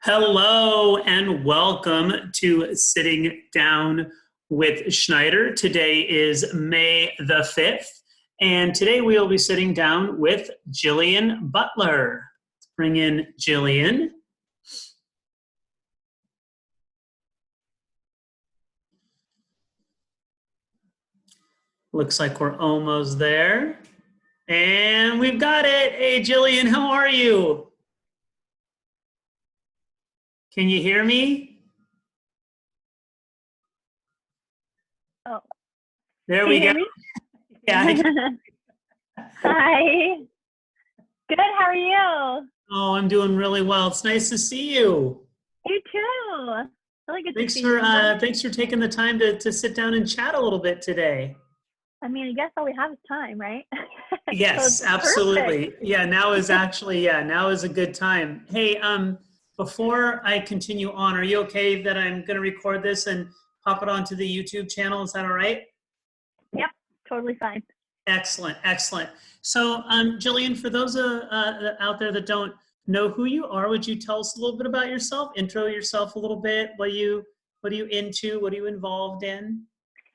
Hello and welcome to Sitting Down with Schneider. Today is May the 5th, and today we will be sitting down with Jillian Butler. Let's bring in Jillian. Looks like we're almost there. And we've got it. Hey, Jillian, how are you? Can you hear me? Oh, There can you we go. hear me? Yeah, I can. Hi. Good. How are you? Oh, I'm doing really well. It's nice to see you. You too. Really good to Thanks see for you. thanks for taking the time to sit down and chat a little bit today. I mean, I guess all we have is time, right? So it's Yes, perfect. absolutely. Yeah, now is a good time. Hey, before I continue on, are you okay that I'm going to record this and pop it onto the YouTube channel? Is that all right? Yep, totally fine. Excellent, excellent. So, Jillian, for those out there that don't know who you are, would you tell us a little bit about yourself? Intro yourself a little bit. What are you into? What are you involved in?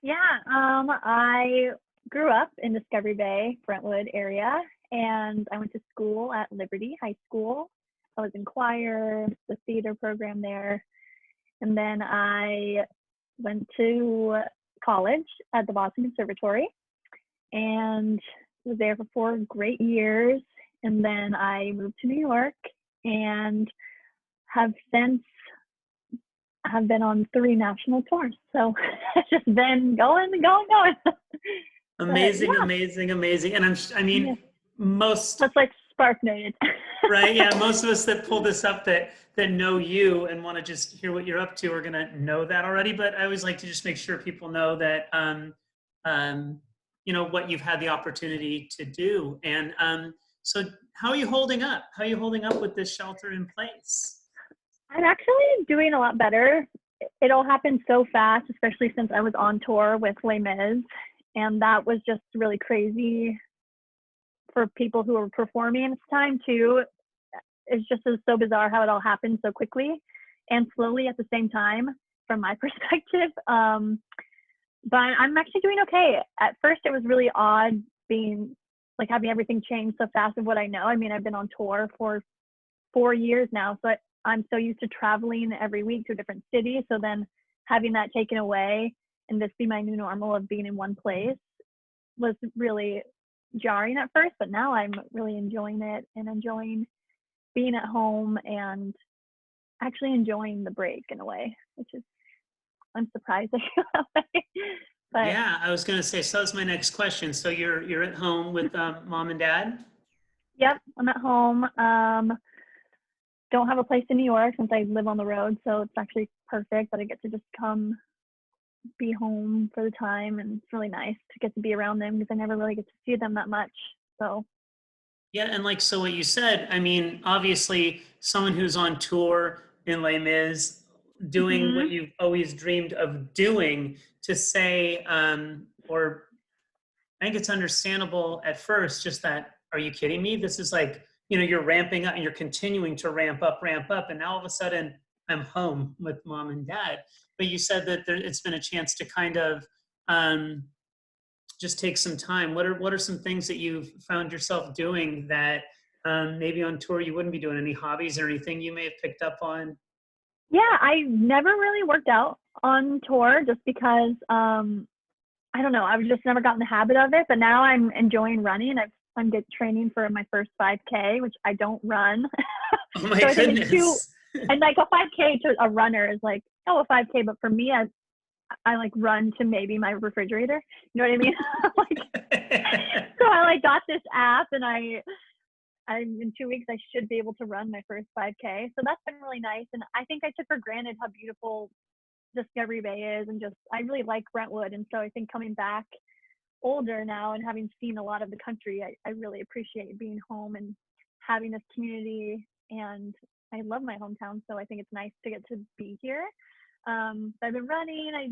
Yeah, I grew up in Discovery Bay, Brentwood area, and I went to school at Liberty High School. I was in choir, the theater program there, and then I went to college at the Boston Conservatory and was there for 4 great years. And then I moved to New York and have since have been on 3 national tours. So it's just been going and going, going. But Amazing, yeah, amazing, amazing. And I yeah, mean, most that's like spark noted. right, yeah, most of us that pull this up that know you and want to just hear what you're up to are gonna know that already. But I always like to just make sure people know that um, what you've had the opportunity to do. And so, how are you holding up? How are you holding up with this shelter in place? I'm actually doing a lot better. It all happened so fast, especially since I was on tour with Les Mis, and that was just really crazy for people who were performing at the time too. It's just so bizarre how it all happened so quickly and slowly at the same time from my perspective. But I'm actually doing okay. At first, it was really odd being like having everything change so fast of what I know. I mean, I've been on tour for 4 years now, so I'm so used to traveling every week to a different city. So then having that taken away and this be my new normal of being in one place was really jarring at first. But now I'm really enjoying it and enjoying being at home and actually enjoying the break in a way, which is I'm surprised I feel that way. But Yeah, I was gonna say. So that's my next question. So you're at home with mom and dad. yep, I'm at home. Don't have a place in New York since I live on the road, so it's actually perfect that I get to just come be home for the time, and it's really nice to get to be around them because I never really get to see them that much. So Yeah, and like so what you said, I mean, obviously someone who's on tour in Les Mis doing what mhm. you've always dreamed of doing to say, or I think it's understandable at first, just that, are you kidding me? This is like, you're ramping up and you're continuing to ramp up, and now all of a sudden I'm home with mom and dad. But you said that it's been a chance to kind of um, just take some time. What are some things that you've found yourself doing that maybe on tour you wouldn't be doing? Any hobbies or anything you may have picked up on? Yeah, I never really worked out on tour just because I don't know, I've just never gotten the habit of it. But now I'm enjoying running. I'm get training for my first 5K, which I don't run. Oh my So I think it's too, goodness. and like a 5K to a runner is like, oh, a 5K. But for me, I like run to maybe my refrigerator. You know what I mean? Like, so I like got this app and I'm in 2 weeks, I should be able to run my first 5K. So that's been really nice. And I think I took for granted how beautiful Discovery Bay is. And just, I really like Brentwood. And so I think coming back older now and having seen a lot of the country, I really appreciate being home and having this community. And I love my hometown. So I think it's nice to get to be here. So I've been running. I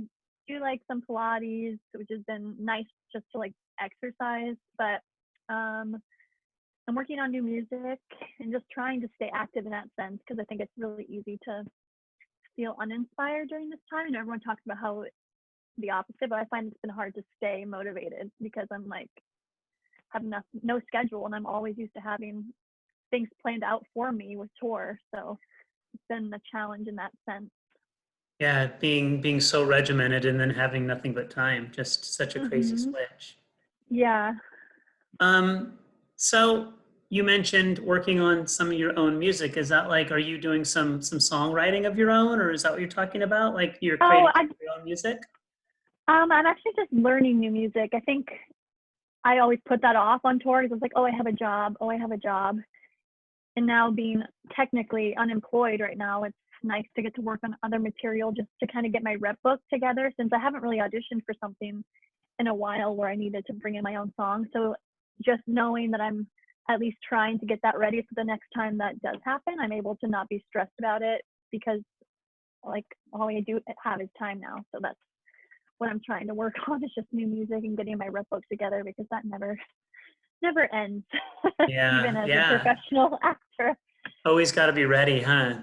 do like some Pilates, which has been nice just to like exercise. But I'm working on new music and just trying to stay active in that sense because I think it's really easy to feel uninspired during this time. And everyone talks about how the opposite, but I find it's been hard to stay motivated because I'm like have no schedule, and I'm always used to having things planned out for me with tour. So it's been a challenge in that sense. Yeah, being so regimented and then having nothing but time, just such a crazy Hmm. switch. Yeah. Um, so you mentioned working on some of your own music. Is that like, are you doing some songwriting of your own, or is that what you're talking about? Like you're Oh, creating your own music? I'm actually just learning new music. I think I always put that off on tour because I was like, oh, I have a job. Oh, I have a job. And now being technically unemployed right now, it's nice to get to work on other material just to kind of get my rep book together since I haven't really auditioned for something in a while where I needed to bring in my own song. So just knowing that I'm at least trying to get that ready so the next time that does happen, I'm able to not be stressed about it because like all I do have is time now. So that's what I'm trying to work on is just new music and getting my rep book together because that never ends, even Yeah, as a yeah. professional actor. Always got to be ready, huh?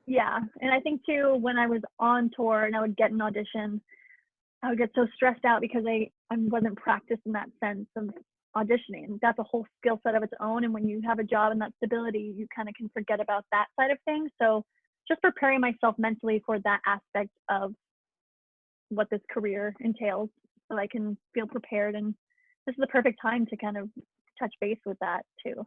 Yeah, and I think too when I was on tour and I would get an audition, I would get so stressed out because I wasn't practiced in that sense of auditioning. That's a whole skill set of its own, and when you have a job and that stability, you kind of can forget about that side of things. So just preparing myself mentally for that aspect of what this career entails so I can feel prepared, and this is the perfect time to kind of touch base with that too.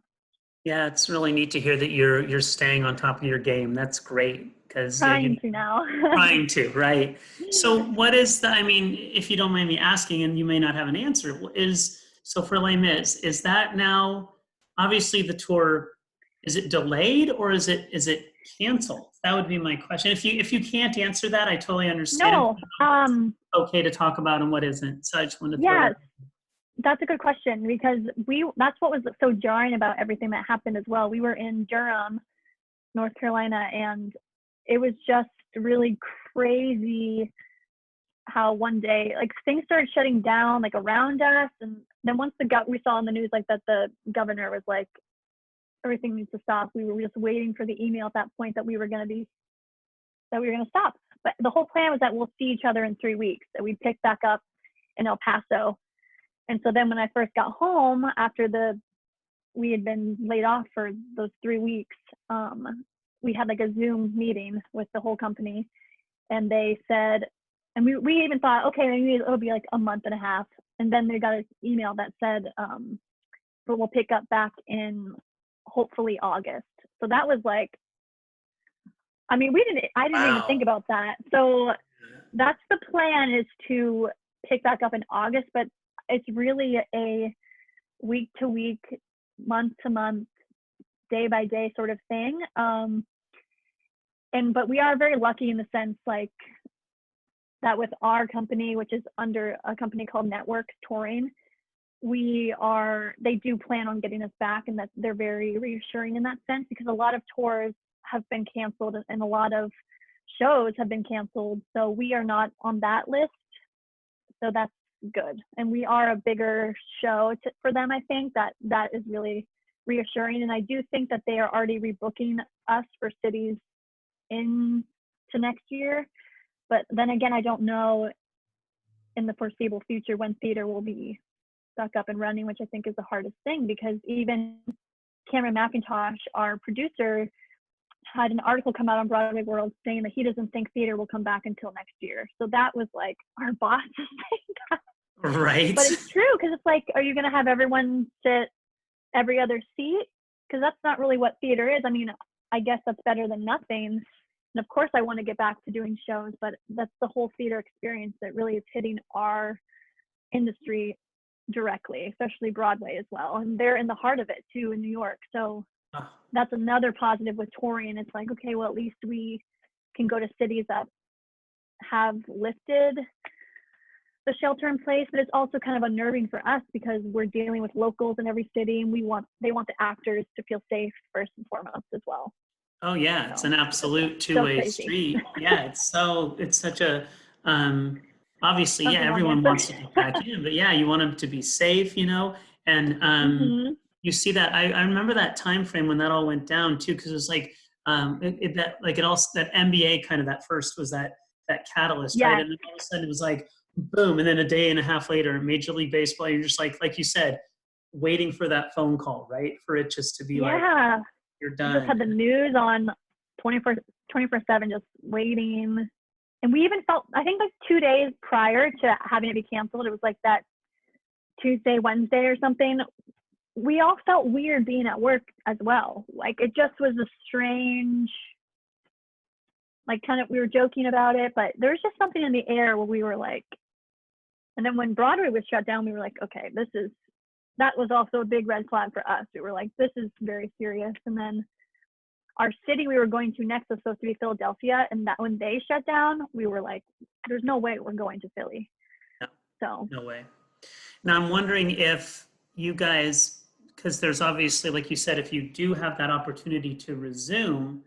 Yeah, it's really neat to hear that you're staying on top of your game. That's great because yeah, Trying you to now. trying to, right? So what is the, I mean, if you don't mind me asking, and you may not have an answer, is so for Les Mis, is that now obviously the tour, is it delayed or is it canceled? That would be my question. If you can't answer that, I totally understand. No, What's okay to talk about and what isn't. So I just wanted to throw that. yes, that's a good question because that's what was so jarring about everything that happened as well. We were in Durham, North Carolina, and it was just really crazy how one day like things started shutting down like around us, and then once we saw on the news like that the governor was like everything needs to stop. We were just waiting for the email at that point that we were going to stop. But the whole plan was that we'll see each other in 3 weeks, that we'd pick back up in El Paso. And so then when I first got home after we had been laid off for those 3 weeks, we had like a Zoom meeting with the whole company, and they said, and we even thought, okay, maybe it'll be like a month and a half. And then they got an email that said, but we'll pick up back in hopefully August. So that was like, I mean, I didn't even think Wow. about that. So that's the plan, is to pick back up in August, but it's really a week to week, month to month, day by day sort of thing. But we are very lucky in the sense like that with our company, which is under a company called Networks Touring, they do plan on getting us back, and that they're very reassuring in that sense because a lot of tours have been canceled and a lot of shows have been canceled. So we are not on that list. So that's good. And we are a bigger show for them. I think that is really reassuring. And I do think that they are already rebooking us for cities into next year. But then again, I don't know in the foreseeable future when theater will be back up and running, which I think is the hardest thing because even Cameron McIntosh, our producer, had an article come out on Broadway World saying that he doesn't think theater will come back until next year. So that was like our boss is saying that. Right. But it's true because it's like, are you going to have everyone sit every other seat? Because that's not really what theater is. I mean, I guess that's better than nothing. And of course, I want to get back to doing shows, but that's the whole theater experience that really is hitting our industry directly, especially Broadway as well. And they're in the heart of it too in New York. So Oh, that's another positive with touring. It's like, okay, well, at least we can go to cities that have lifted the shelter in place, but it's also kind of unnerving for us because we're dealing with locals in every city, and they want the actors to feel safe first and foremost as well. oh yeah, it's So an absolute so two-way crazy. street. Yeah, it's such a um obviously, That's yeah, a long everyone answer. wants to get back in, but yeah, you want them to be safe, and Mm-hmm. you see that. I remember that time frame when that all went down too, because it was like it also that NBA kind of that first was that catalyst, right? Yes. And then all of a sudden it was like boom, and then a day and a half later, Major League Baseball, you're just like you said, waiting for that phone call, right? For it just to be like Yeah. you're We just done. had the news on 24/7, just waiting. And we even felt, I think like 2 days prior to having it be canceled, it was like that Tuesday, Wednesday or something. We all felt weird being at work as well. Like it just was a strange, like kind of, we were joking about it, but there was just something in the air where we were like, and then when Broadway was shut down, we were like, okay, that was also a big red flag for us. We were like, this is very serious. And then our city we were going to next was supposed to be Philadelphia. And that when they shut down, we were like, there's no way we're going to Philly. No, So, no way. Now I'm wondering if you guys, because there's obviously, like you said, if you do have that opportunity to resume,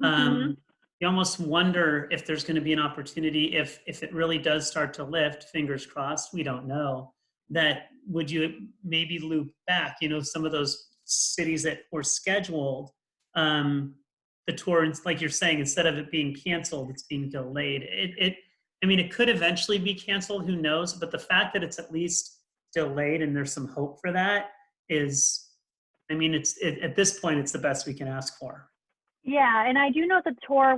mm-hmm. you almost wonder if there's going to be an opportunity if it really does start to lift, fingers crossed, we don't know, that would you maybe loop back, some of those cities that were scheduled, the tour, like you're saying, instead of it being canceled, it's being delayed. I mean, it could eventually be canceled, who knows? But the fact that it's at least delayed and there's some hope for that is, I mean, at this point, it's the best we can ask for. Yeah. And I do know the tour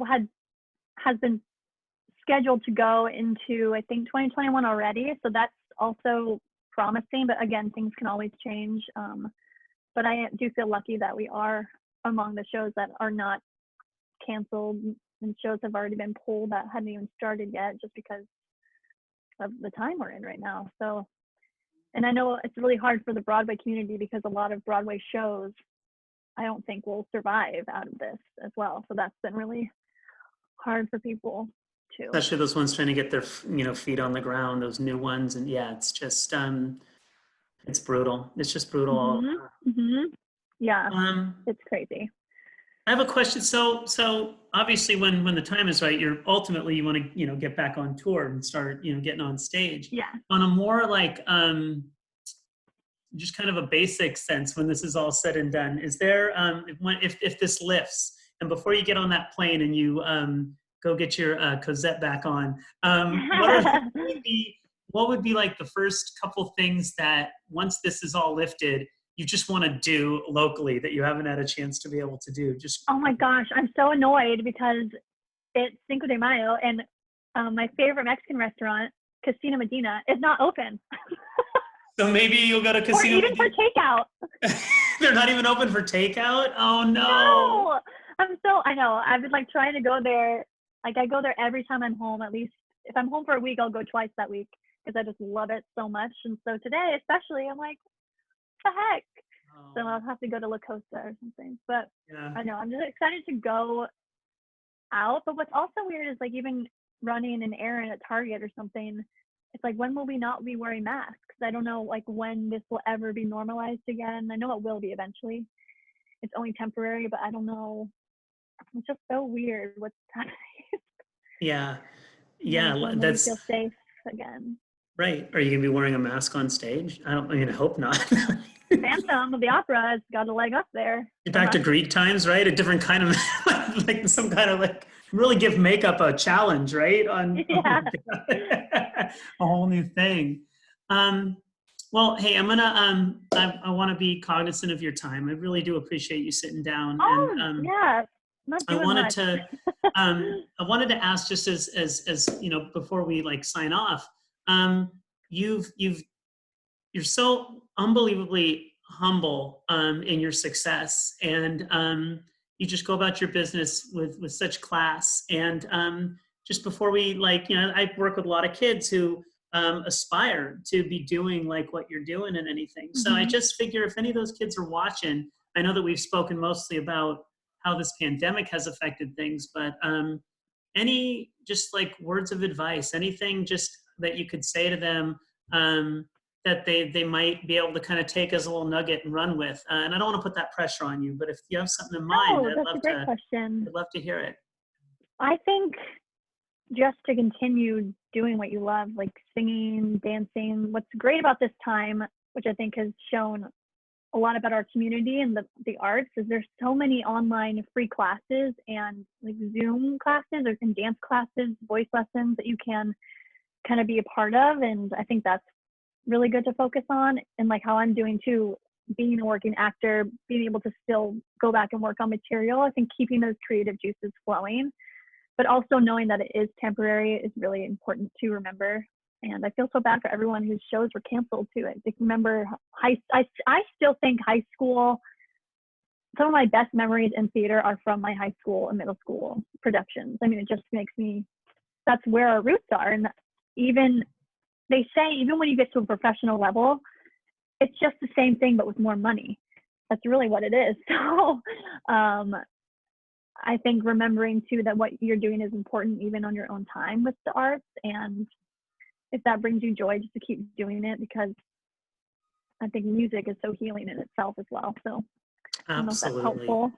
has been scheduled to go into, I think, 2021 already. So that's also promising. But again, things can always change. But I do feel lucky that we are among the shows that are not canceled, and shows have already been pulled that hadn't even started yet just because of the time we're in right now. So, and I know it's really hard for the Broadway community because a lot of Broadway shows I don't think will survive out of this as well. So that's been really hard for people too. Especially those ones trying to get their feet on the ground, those new ones, and yeah, it's just it's brutal. It's just brutal all Mm-hmm. Mm-hmm. Yeah, over. it's crazy. I have a question. So obviously, when the time is right, you're ultimately you want to get back on tour and start getting on stage. Yeah. On a more like just kind of a basic sense, when this is all said and done, is there if this lifts and before you get on that plane and you go get your Cosette back on, what would be like the first couple things that once this is all lifted you just want to do locally that you haven't had a chance to be able to do? Just Oh my gosh, I'm so annoyed because it's Cinco de Mayo and my favorite Mexican restaurant, Casino Medina, is not open. so maybe you'll go to Or Casino even for Medina. takeout. They're not even open for takeout? Oh no. No, I know. I've been like trying to go there. Like I go there every time I'm home. At least if I'm home for a week, I'll go twice that week because I just love it so much. And so today, especially, I'm like, what the heck? So I'll have to go to La Costa or something. But Yeah. I know I'm just excited to go out. But what's also weird is like even running an errand at Target or something. It's like, when will we not be wearing masks? I don't know like when this will ever be normalized again. I know it will be eventually. It's only temporary, but I don't know. It's just so weird what's happening. Yeah. When Yeah, will we that's feel safe again? right. Are you gonna be wearing a mask on stage? I mean, I hope not. Phantom of the Opera has got a leg up there. Get back to Greek times, right? A different kind of like some kind of like really give makeup a challenge, right? Oh my Yeah. God. A whole new thing. Um, well, hey, I want to be cognizant of your time. I really do appreciate you sitting down, and Oh, yeah. Not I doing wanted much. to ask just as before we like sign off. You've you're so unbelievably humble in your success, and you just go about your business with such class. And just before we I work with a lot of kids who aspire to be doing like what you're doing and anything. So I Mm-hmm. just figure if any of those kids are watching, I know that we've spoken mostly about how this pandemic has affected things, but any just like words of advice, anything just that you could say to them that they might be able to kind of take as a little nugget and run with. And I don't want to put that pressure on you, but if you have something in mind, Oh, that's a great question. I'd love to hear it. I think just to continue doing what you love, like singing, dancing. What's great about this time, which I think has shown a lot about our community and the arts is there's so many online free classes and like Zoom classes or and dance classes, voice lessons that you can kind of be a part of. And I think that's really good to focus on. And like how I'm doing too, being a working actor, being able to still go back and work on material, I think keeping those creative juices flowing, but also knowing that it is temporary is really important to remember. And I feel so bad for everyone whose shows were canceled too. I think remember I still think high school, some of my best memories in theater are from my high school and middle school productions. I mean, it just makes me, that's where our roots are. And even they say, even when you get to a professional level, it's just the same thing, but with more money. That's really what it is. So I think remembering too that what you're doing is important even on your own time with the arts. And if that brings you joy, just to keep doing it, because I think music is so healing in itself as well. So I don't know if that's Absolutely. helpful.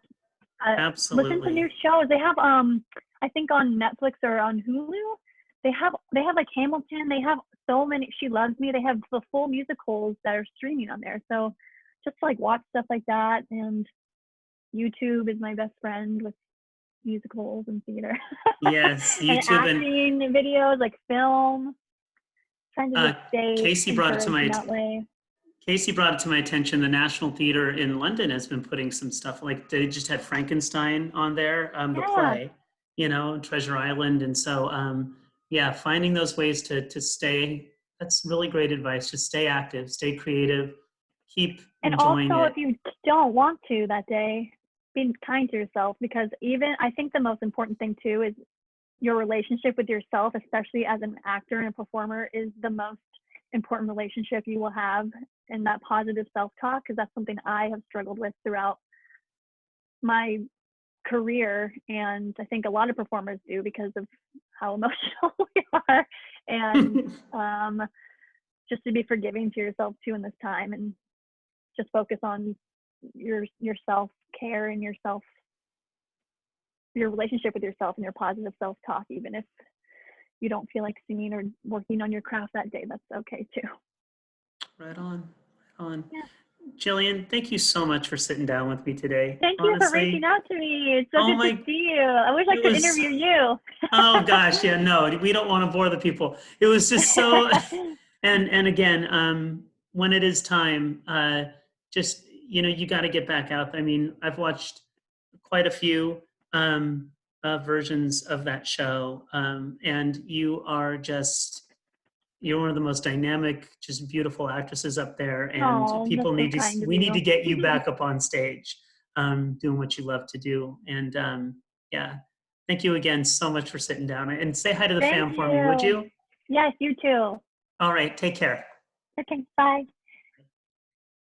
Listen to Absolutely. new shows. They have I think on Netflix or on Hulu, they have like Hamilton. They have so many. She Loves Me. They have the full musicals that are streaming on there. So just like watch stuff like that. And YouTube is my best friend with musicals and theater Yes, and YouTube and acting videos like film. Trying to just stay Casey brought it to encouraged in that way. Casey brought it to my attention. The National Theater in London has been putting some stuff, like they just had Frankenstein on there, the Yeah. play, Treasure Island. And so, yeah, finding those ways to stay, that's really great advice. Just stay active, stay creative, keep And enjoying also, it. if you don't want to that day, be kind to yourself, because even I think the most important thing too is your relationship with yourself, especially as an actor and a performer, is the most important relationship you will have, and that positive self-talk, because that's something I have struggled with throughout my career, and I think a lot of performers do because of how emotional we are, and just to be forgiving to yourself too in this time, and just focus on your self-care and your relationship with yourself and your positive self-talk, even if you don't feel like singing or working on your craft that day. That's okay too. Right on, right on. Yeah. Jillian, thank you so much for sitting down with me today. Thank you for reaching Honestly, out to me. It's so oh good to my, see you. I wish I it could was interview you. Oh gosh, yeah, no, we don't want to bore the people. It was just so, and again, when it is time, just you got to get back out. I mean, I've watched quite a few versions of that show, and you're one of the most dynamic, just beautiful actresses up there, and Oh, that's people so need to kind of we need to you. get you back up on stage, doing what you love to do. And yeah, thank you again so much for sitting down, and say hi to the Thank fam for me, would you. you? Yes, you too. All right, take care. Okay, bye.